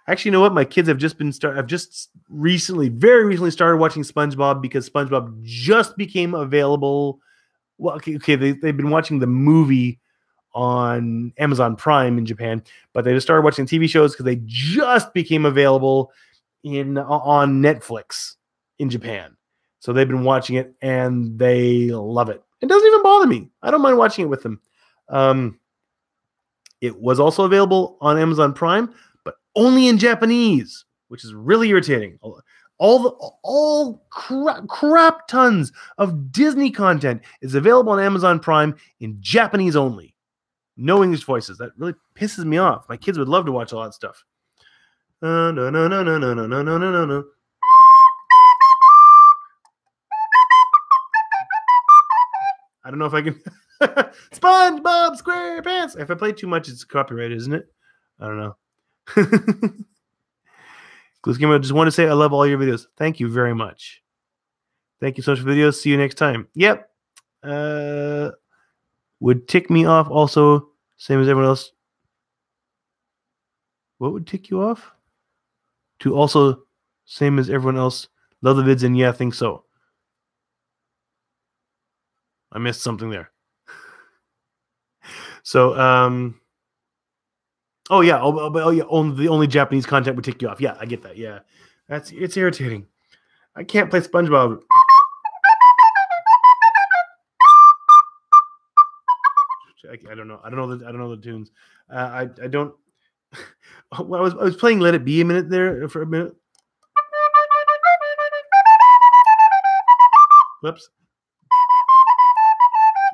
Speaker 1: Actually, you know what? My kids have just been very recently started watching SpongeBob because SpongeBob just became available. Well, okay, they've been watching the movie on Amazon Prime in Japan, but they just started watching TV shows because they just became available on Netflix in Japan. So they've been watching it and they love it. It doesn't even bother me. I don't mind watching it with them. It was also available on Amazon Prime, but only in Japanese, which is really irritating. All crap tons of Disney content is available on Amazon Prime in Japanese only. No English voices. That really pisses me off. My kids would love to watch all that stuff. No. I don't know if I can. SpongeBob SquarePants. If I play too much, it's copyrighted, isn't it? I don't know. Glitz Gamer, just want to say I love all your videos. Thank you very much. Thank you so much for videos. See you next time. Yep. Would tick me off also, same as everyone else. What would tick you off? To also, same as everyone else, love the vids and yeah, I think so. I missed something there. So, the only Japanese content would tick you off. Yeah, I get that. Yeah, it's irritating. I can't play SpongeBob. I don't know. I don't know the tunes. I don't. Well, I was playing Let It Be a minute there for a minute. Whoops.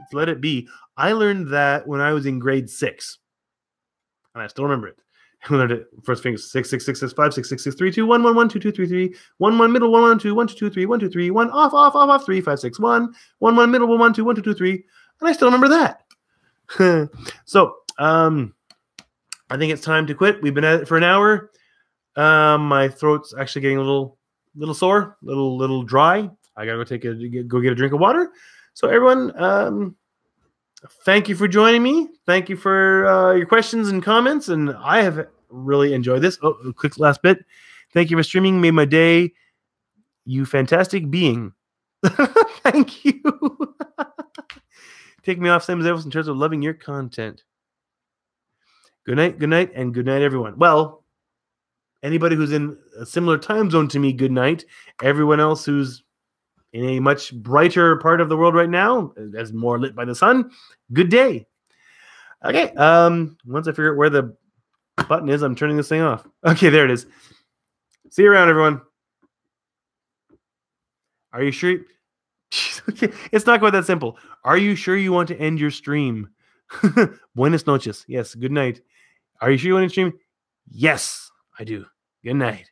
Speaker 1: It's Let It Be. I learned that when I was in grade 6, and I still remember it. I learned it first finger 6 6 6 6 5 6 6 6 3 2 1 1 1 2 2 3 3 1 1 middle 1 1 2 1 2 2 3 1 2 3 1 off off off off 3 5 6 1 1 1 middle 1 1 2 1 2 2 3, and I still remember that. So I think it's time to quit. We've been at it for an hour. My throat's actually getting a little sore, little dry. I gotta go get a drink of water. So everyone, thank you for joining me. Thank you for your questions and comments, and I have really enjoyed this. Oh, a quick last bit. Thank you for streaming. Made my day. You fantastic being. Thank you. Take me off, same as everyone, in terms of loving your content. Good night, and good night, everyone. Well, anybody who's in a similar time zone to me, good night. Everyone else who's in a much brighter part of the world right now, as more lit by the sun, good day. Okay, once I figure out where the button is, I'm turning this thing off. Okay, there it is. See you around, everyone. Are you sure? Okay, it's not quite that simple. Are you sure you want to end your stream? Buenas noches. Yes, good night. Are you sure you want to stream? Yes, I do. Good night.